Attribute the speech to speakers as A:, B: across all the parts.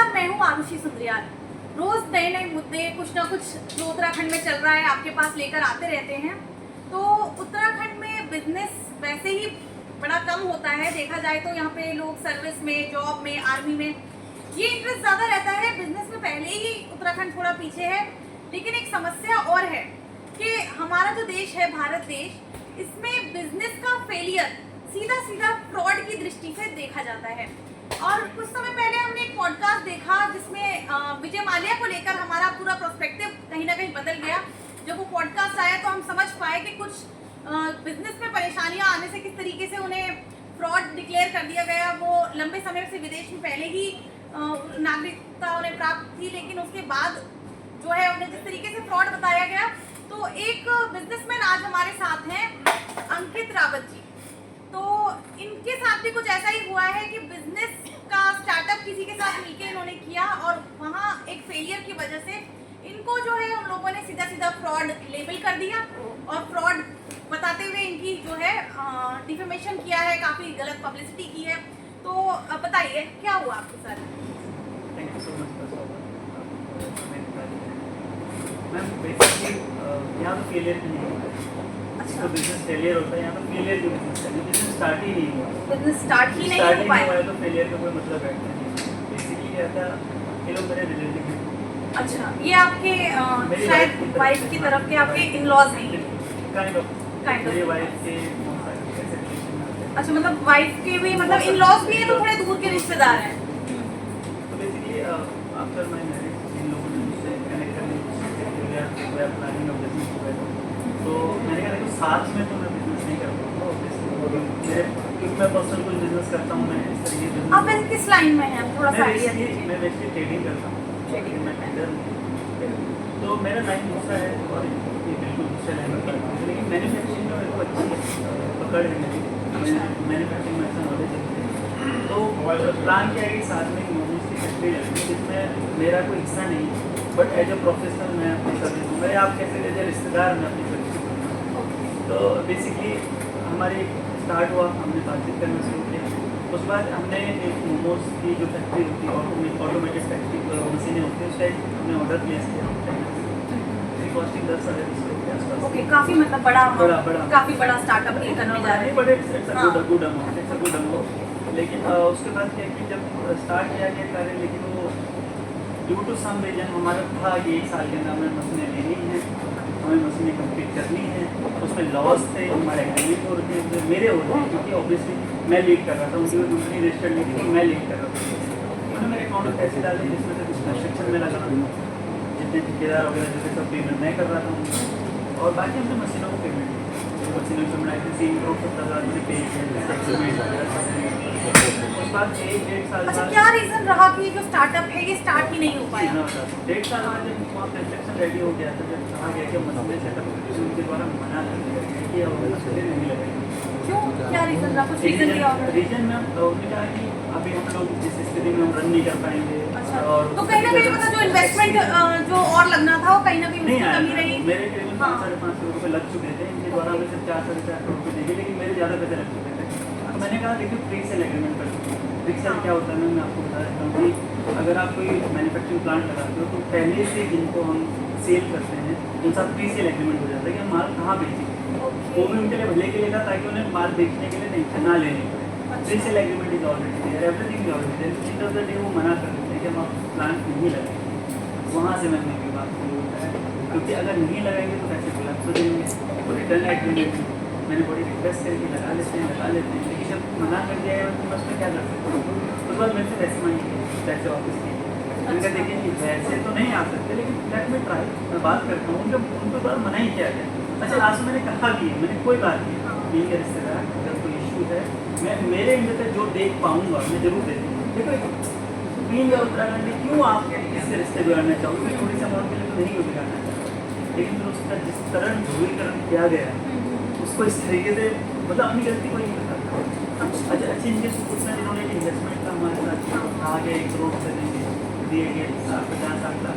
A: नमस्कार, मैं हूँ आरुषि सुंदरियाल। रोज नए नए मुद्दे कुछ ना कुछ जो उत्तराखंड में चल रहा है आपके पास लेकर आते रहते हैं। तो उत्तराखंड में बिजनेस वैसे ही बड़ा कम होता है, देखा जाए तो यहाँ पे लोग सर्विस में, जॉब में, आर्मी में ये इंटरेस्ट ज़्यादा रहता है। बिजनेस में पहले ही उत्तराखंड थोड़ा पीछे है। लेकिन एक समस्या और है कि हमारा जो देश है, भारत देश, इसमें बिजनेस का फेलियर सीधा सीधा फ्रॉड की दृष्टि से देखा जाता है। और कुछ समय पहले हमने एक पॉडकास्ट देखा जिसमें विजय माल्या को लेकर हमारा पूरा पर्सपेक्टिव कहीं ना कहीं बदल गया। जब वो पॉडकास्ट आया तो हम समझ पाए कि कुछ बिजनेस में परेशानियां आने से किस तरीके से उन्हें फ्रॉड डिक्लेयर कर दिया गया। वो लंबे समय से विदेश में पहले ही नागरिकता उन्हें प्राप्त थी, लेकिन उसके बाद जो है उन्हें जिस तरीके से फ्रॉड बताया गया। तो एक बिजनेसमैन आज हमारे साथ हैं, अंकित रावत जी। तो इनके साथ भी कुछ ऐसा ही हुआ है कि बिजनेस का स्टार्टअप किसी के साथ मिलकर इन्होंने किया और वहाँ एक फेलियर की वजह से इनको जो है उन लोगों ने सीधा सीधा फ्रॉड लेबल कर दिया और फ्रॉड बताते हुए इनकी जो है डिफेमेशन किया है, काफ़ी गलत पब्लिसिटी की है। तो बताइए क्या हुआ आपके साथ?
B: Thank you so much ma'am. Basically यहाँ तो फेलियर नहीं होता है।
A: अच्छा,
B: तो बिजनेस फेलियर होता है, यहाँ पर फेलियर की बिजनेस स्टार्ट ही नहीं हुआ।
A: बिजनेस स्टार्ट ही नहीं हो पाया
B: तो फेलियर का कोई मतलब बैठता नहीं। बेसिकली क्या था, ये लोग मेरे रिलेटिव हैं।
A: अच्छा, ये आपके शायद वाइफ की तरफ के आपके इन-लॉज हैं?
B: काइंड ऑफ मेरी वाइफ के बहुत सारे ऐसे रिलेशन आते हैं।
A: अच्छा, मतलब वाइफ के भी, मतलब इन-लॉज भी हैं तो थोड़े दूर के रिश्तेदार हैं।
B: तो बेसिकली आफ्टर माय मैरिज इन लोगों ने मुझसे कनेक्ट करने की कोशिश की है। We are planning of business together. तो मैंने कहा देखो साथ में तो मैं बिजनेस नहीं कर पाऊँगा ऑब्वियसली, क्योंकि मैं पर्सनल कुछ बिजनेस करता हूँ। मैं इस तरीके से
A: आप वैसे किस लाइन में हैं? थोड़ा सा आइडिया
B: मैं
A: दीजिए।
B: बेसिकली ट्रेडिंग करता हूँ।
A: Trading
B: मैं ट्रेडर हूँ। तो मेरा लाइन दूसरा है और ये बिल्कुल दूसरे लाइन में करता हूँ। लेकिन मैन्युफैक्चरिंग में मेरे को अच्छी पकड़ है मेरी। मैन्युफैक्चरिंग में ऐसा नॉलेज है। तो प्लान क्या है कि साथ में मोमोज की फैक्ट्री लगती है जिसमें मेरा कोई हिस्सा नहीं है, बट एज अ प्रोफेशनल मैं अपनी सर्विस दूँगा या आप कैसे एज ए रिश्तेदार मैं अपनी सर्विस दूँगा। तो बेसिकली हमारी स्टार्ट हुआ, हमने बातचीत करना शुरू किया। उस बाद हमने एक मोमोज की जो फैक्ट्री होती है, ऑटोमेटेड फैक्ट्री मशीनें होती है, उसका एक हमने ऑर्डर प्लेस किया। कॉस्टिंग 10,000 के आसपास।
A: ओके, काफी मतलब बड़ा
B: बड़ा
A: काफी बड़ा स्टार्टअप ये करने जा रहे हैं।
B: But it's a good amount, it's a good amount. लेकिन उसके बाद क्या कि जब स्टार्ट किया गया कार्य, लेकिन वो ड्यू टू सम रीजन हमारा था कि 1 साल के अंदर हमें मशीनें लेनी है, हमें मशीनें कंप्लीट करनी है। उसमें लॉस थे, हमारे एग्रीमेंट हो रहे थे, मेरे हो रहे हैं, क्योंकि ऑब्वियसली मैं लीड कर रहा था, उनकी कंपनी रजिस्टर्ड नहीं थी, मैं लीड कर रहा था। उन्होंने मेरे अकाउंट में पैसे डाले जिसमें से कुछ कंस्ट्रक्शन में लगा, जितने ठेकेदार वगैरह जैसे सब पेमेंट मैं कर रहा था और बाकी हमने मशीनों को पेमेंट की। मशीनों की पेमेंट आई थी 3 करोड़ 70,000 मुझे पे किया। उस बाद 1-1.5 साल
A: अच्छा,
B: बाद
A: क्या रीजन रहा कि जो स्टार्टअप है ये स्टार्ट ही नहीं हो पाया?
B: 1.5 साल बाद जब वहाँ कंस्ट्रक्शन रेडी हो गया था, जब कहा गया कि मशीनें सेटअप करके उनके द्वारा मना कर दिया गया कि अब मशीनें नहीं लगेगी।
A: क्यों, क्या रीजन रहा? कुछ रीजन दिया होगा?
B: रीजन में उन्होंने कहा कि अभी हम लोग जिस स्थिति में हम रन नहीं कर पाएंगे।
A: अच्छा,
B: और
A: तो कहीं ना कहीं मतलब जो इन्वेस्टमेंट जो और लगना था वो कहीं ना कहीं
B: नहीं
A: उसकी
B: आया
A: कमी रही।
B: मेरे करीबन 5-5.5 करोड़ रुपये लग चुके थे। इनके द्वारा हमें सिर्फ 4-4.5 करोड़ रुपये देंगे, लेकिन मेरे ज़्यादा पैसे लग चुके थे। तो मैंने कहा देखिए प्री सेल एग्रीमेंट कर सकते हैं। प्री सेल क्या होता है मैं आपको बता देता हूँ कि अगर आप कोई मैन्युफैक्चरिंग प्लांट लगाते हो तो पहले से जिनको हम सेल करते हैं उन साथ प्री सेल एग्रीमेंट हो जाता है कि हम माल कहाँ बेचेंगे। वो भी उनके लिए भले के लिए था ताकि उन्हें माल बेचने के लिए टेंशन ना लेनी पड़े। Pre sale agreement is already there, everything is already there. End of the day वो मना कर देते हैं कि हम आप प्लांट नहीं लगाएंगे। वहाँ से मैंने की बात शुरू होता है, क्योंकि अगर नहीं लगाएंगे तो पैसे कोलैप्स हो जाएंगे। तो रिटर्न एग्रीमेंट मैंने बड़ी रिक्वेस्ट करके लगा लेते हैं, लेकिन जब मना कर दिया है तो मैं उसमें क्या कर सकता हूँ। उस बाद मेरे से पैसे मांगे, पैसे वापस किए। मैंने कहा देखिए वैसे तो नहीं आ सकते, लेकिन लेट में ट्राई, मैं बात करता हूँ। जब उनको बार मना ही किया गया। अच्छा, आज मैंने कहा भी, मैंने कोई बात नहीं, ठीक है रिश्तेदार, अगर कोई इशू है मैं मेरे इंटर पे जो देख पाऊँगा मैं जरूर दे दूँगा। देखो बीइंग उत्तराखंड क्यों आप इससे रिश्ते बिगाड़ना चाहोगे? थोड़ी सी अमाउंट के लिए तो नहीं क्यों बिगाड़ना चाहोगे, लेकिन फिर उसका जिस तरह ध्रुवीकरण किया गया उसको इस तरीके से मतलब अपनी गलती को नहीं बताता। अच्छा, अच्छी इनके कुछ ना जिन्होंने इन्वेस्टमेंट का हमारे साथ कहा गया 1 करोड़ रुपये देंगे, दिए गए 50-60 लाख,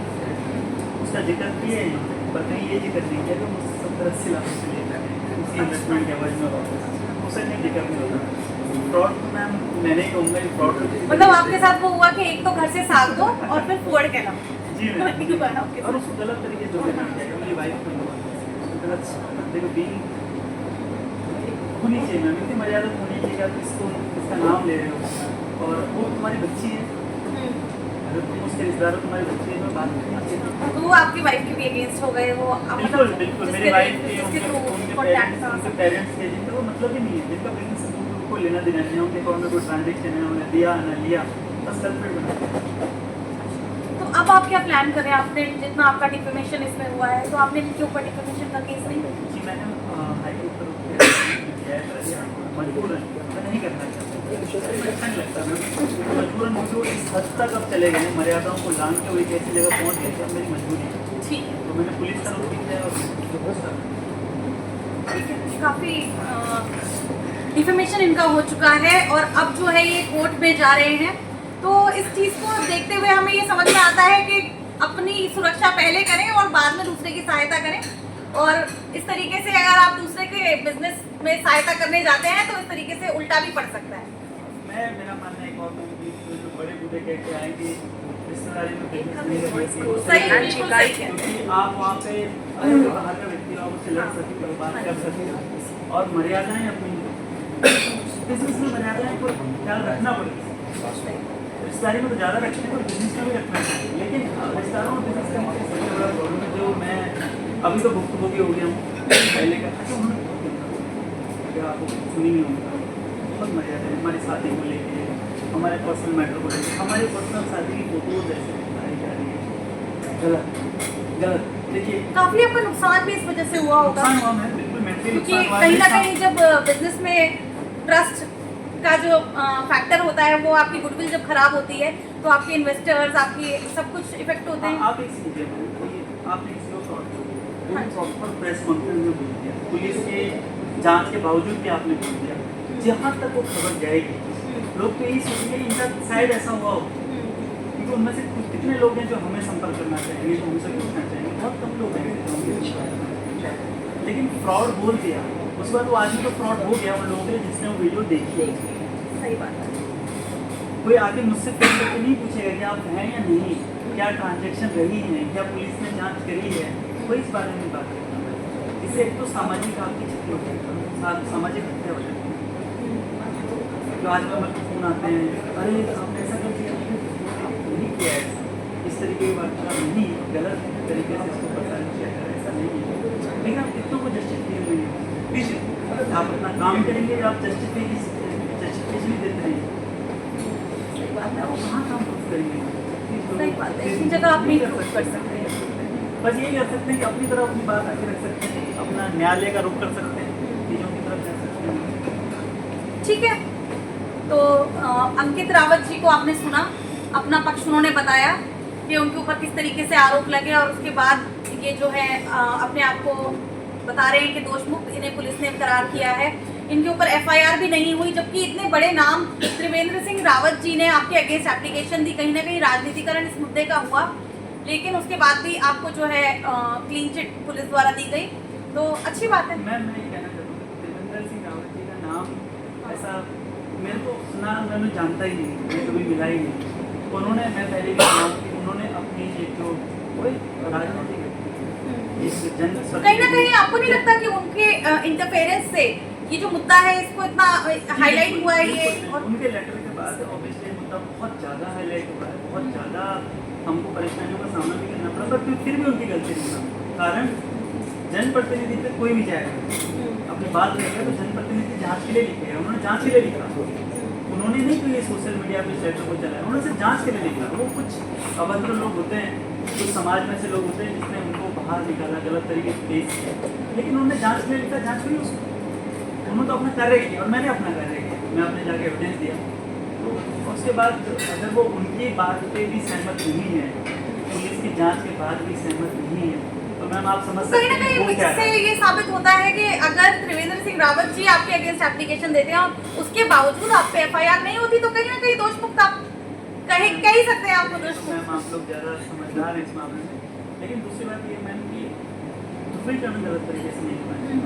B: उसका जिक्र किया है पर कहीं ये जिक्र नहीं किया कि मुझसे 70-80 लाख रुपये लेता है उसकी इन्वेस्टमेंट के एवज में वापस, उसका नहीं जिक्र नहीं होता। फ्रॉड तो मैम मैंने ही कहूँगा फ्रॉड।
A: मतलब आपके साथ वो हुआ कि एक तो घर से साग दो और फिर फॉरवर्ड कहना।
B: जी मैम
A: ये हुआ ना आपके
B: और
A: साथ?
B: उसको गलत तरीके से जो करना चाहिए मेरी वाइफ को गलत देखो बीइंग होनी चाहिए मैम, इतनी मर्यादा होनी चाहिए कि आप इसको इसका नाम ले रहे हो और वो तुम्हारी बच्ची है, अगर तुम उसके रिश्तेदार हो तुम्हारी बच्ची है तो बात अच्छी है।
A: तो वो आपकी वाइफ के भी अगेंस्ट हो गए वो
B: बिल्कुल बिल्कुल मेरी वाइफ के
A: जिसके थ्रू
B: उनके
A: कॉन्टैक्ट था।
B: पेरेंट्स थे जिनका वो मतलब ही नहीं है, जिनका बिजनेस को लेना देना नहीं है, उनके अकाउंट में कोई ट्रांजेक्शन है, उन्हें दिया ना लिया, बस कल्प्रिट बना।
A: तो अब आप क्या प्लान कर रहे हैं? आपने जितना आपका डिफेमेशन इसमें हुआ है तो आपने इनके ऊपर डिफेमेशन का केस नहीं किया?
B: जी मैंने हाईकोर्ट पर मजबूर है, मैं नहीं करना चाहता, अच्छा नहीं लगता मैम, मजबूरन मुझे इस हद तक अब चले गए मर्यादाओं को लांग के वो एक ऐसी जगह पहुँच गए थे, अब मेरी मजबूरी है।
A: ठीक है,
B: तो मैंने पुलिस का रुख किया और
A: ठीक है। काफ़ी डिफेमेशन इनका हो चुका है और अब जो है ये कोर्ट में जा रहे हैं। तो इस चीज़ को देखते हुए हमें ये समझ में आता है कि अपनी सुरक्षा पहले करें और बाद में दूसरे की सहायता करें। और इस तरीके से अगर आप दूसरे के बिजनेस में सहायता करने जाते हैं तो इस तरीके से उल्टा भी पड़ सकता है।
B: मेरा मानना एक और जो बड़े बूढ़े कह के आए कि रिश्तेदारी में बिजनेस नहीं करनी चाहिए।
A: सही है, बिल्कुल सही है।
B: क्योंकि आप वहाँ पे बाहर का व्यक्ति हो, आप उससे लड़ सकते हो, बात कर सकते हो और मर्यादाएं अपनी बिजनेस में मर्यादाएं को ख्याल रखना पड़ेगा। रिश्तेदारी में तो ज़्यादा रखते हैं और बिजनेस में भी रखना चाहिए, लेकिन रिश्तेदारों में बिजनेस करने का सबसे बड़ा प्रॉब्लम है जो मैं अभी तो भुक्तभोगी हो गया हूँ पहले का, अच्छा उन्होंने आपको सुनी नहीं होगा, बहुत मर्यादा है हमारी शादी को लेके, हमारे पर्सनल मैटर को लेके, हमारी पर्सनल शादी की फोटोज ऐसे दिखाई जा रही है, गलत गलत। देखिए
A: काफ़ी आपका नुकसान भी इस वजह से हुआ होगा,
B: नुकसान हुआ मैं बिल्कुल मेंटली
A: क्योंकि
B: नुकसान हुआ
A: कहीं ना
B: है।
A: कहीं जब बिजनेस में ट्रस्ट का जो फैक्टर होता है वो आपकी गुडविल जब खराब होती है तो आपके इन्वेस्टर्स आपकी सब कुछ इफेक्ट होते हैं।
B: आप एक चीज़ देखो, आपने किसी को फ्रॉड किया,
A: हाँ।
B: प्रॉपर प्रेस कॉन्फ्रेंस में बोल दिया, पुलिस के जांच के बावजूद भी आपने बोल दिया, जहाँ तक वो खबर जाएगी लोग तो यही सोचेंगे कि इनका शायद ऐसा हुआ हो, क्योंकि उनमें से कितने लोग हैं जो हमें संपर्क करना चाहेंगे, जो हमसे पूछना चाहेंगे, बहुत कम लोग हैं जो हमसे पूछना चाहेंगे। लेकिन फ्रॉड बोल दिया, उसके बाद वो आदमी तो फ्रॉड हो गया उन लोगों के लिए जिसने वो वीडियो देखी।
A: सही बात है।
B: कोई आगे मुझसे फोन करके नहीं पूछेगा कि आप हैं या नहीं, क्या ट्रांजैक्शन रही है, क्या पुलिस ने जांच करी है, कोई इस बारे में बात करता है। इससे एक तो सामाजिक आपकी क्षति हो जाती है, सामाजिक हत्या हो जाती है। जो आज मेरे को फोन आते हैं, अरे आपने ऐसा कर दिया, नहीं किया है, इस तरीके की बात नहीं, गलत तरीके से इसको प्रसारित किया है, ऐसा नहीं है, लेकिन आप कितनों को जस्टिफिकेशन नहीं है, आप अपना काम करेंगे, आप जस्टिफिकेशन देते रहेंगे, वो कहाँ काम प्रूफ करेंगे?
A: सही बात है, इसी जगह आप नहीं प्रूफ कर सकते हैं।
B: बस यही कर सकते हैं कि अपनी तरफ अपनी बात आगे रख सकते हैं, अपना न्यायालय का रुख कर सकते हैं, चीज़ों की तरफ जा सकते हैं।
A: ठीक है, तो अंकित रावत जी को आपने सुना, अपना पक्ष उन्होंने बताया कि उनके ऊपर किस तरीके से आरोप लगे और उसके बाद ये जो है अपने आप को बता रहे हैं कि दोष मुक्त इन्हें पुलिस ने करार किया है। इनके ऊपर एफआईआर भी नहीं हुई, जबकि इतने बड़े नाम त्रिवेंद्र सिंह रावत जी ने आपके अगेंस्ट एप्लीकेशन दी, कहीं ना कहीं राजनीतिकरण इस मुद्दे का हुआ, लेकिन उसके बाद भी आपको जो है क्लीन चिट पुलिस द्वारा दी गई, तो अच्छी बात है।
B: मैं ये कहना चाहूँगा त्रिवेंद्र सिंह रावत जी का नाम ऐसा मेरे को ना मैंने जानता ही नहीं, मैं कभी मिला ही नहीं। उन्होंने, मैं पहले भी कहा कि उन्होंने अपनी एक जो कोई राजनीतिक
A: कहीं ना कहीं आपको नहीं लगता कि उनके इंटरफेरेंस से ये जो मुद्दा है इसको इतना हाईलाइट हुआ है ये, और
B: उनके लेटर के बाद ऑब्वियसली मुद्दा बहुत ज़्यादा हाईलाइट हुआ है, बहुत ज़्यादा हमको परेशानियों का सामना भी करना पड़ा, पर फिर भी उनकी गलती नहीं था। कारण जनप्रतिनिधि पे कोई भी जाएगा अपनी बात रहेगा तो जनप्रतिनिधि जांच के लिए लिखेगा, उन्होंने जांच के लिए लिखा, उन्होंने नहीं तो ये सोशल मीडिया पे लेटर को चलाया, उन्होंने सिर्फ जांच के लिए लिखा। वो कुछ अभद्र लोग होते हैं, कुछ समाज में से लोग होते हैं जिसने उनको बाहर निकाला, गलत तरीके से पेश किया, लेकिन उन्होंने जांच के लिए लिखा, जांच करी उसको, उन्होंने तो अपना कार्य किया और मैंने अपना कार्य किया, मैं अपने जाके एविडेंस दिया। तो उसके बाद अगर वो उनकी बात पे भी सहमत नहीं है, पुलिस की जांच के बाद भी सहमत नहीं है, तो मैम आप समझ सकते
A: कहीं ना
B: हैं वो
A: कहीं
B: क्या
A: इससे
B: है।
A: ये साबित होता है कि अगर त्रिवेंद्र सिंह रावत जी आपके अगेंस्ट एप्लीकेशन देते हैं और उसके बावजूद आप पे एफआईआर नहीं होती, तो कहीं ना कहीं दोष मुक्त आप कह ही सकते हैं आपको दोष मुक्त।
B: मैम आप लोग ज़्यादा समझदार हैं इस मामले में, लेकिन दूसरी बात ये मैम कि दुबई का गलत तरीके से नहीं करना चाहिए,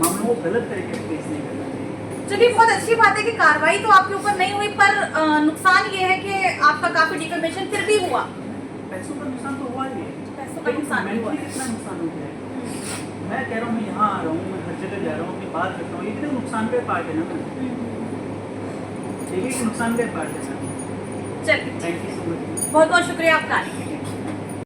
B: मामलों को गलत तरीके से पेश नहीं करना चाहिए।
A: चलिए, बहुत अच्छी बात है कि कार्रवाई तो आपके ऊपर नहीं हुई, पर नुकसान ये है कि आपका काफी डिफेमेशन फिर भी हुआ।
B: पैसों का नुकसान तो हुआ ही है,
A: पैसों का
B: लेकिन
A: नुकसान भी हुआ
B: mentally
A: है।
B: कितना नुकसान हो गया है। मैं कह रहा हूँ मैं यहाँ आ रहा हूँ, मैं हर जगह जा रहा हूँ, अपनी बात करता हूँ, ये भी तो नुकसान का पार्ट है ना। ये भी नुकसान का पार्ट है सर।
A: चलिए,
B: थैंक यू सो मच।
A: बहुत बहुत शुक्रिया आपका आने के लिए।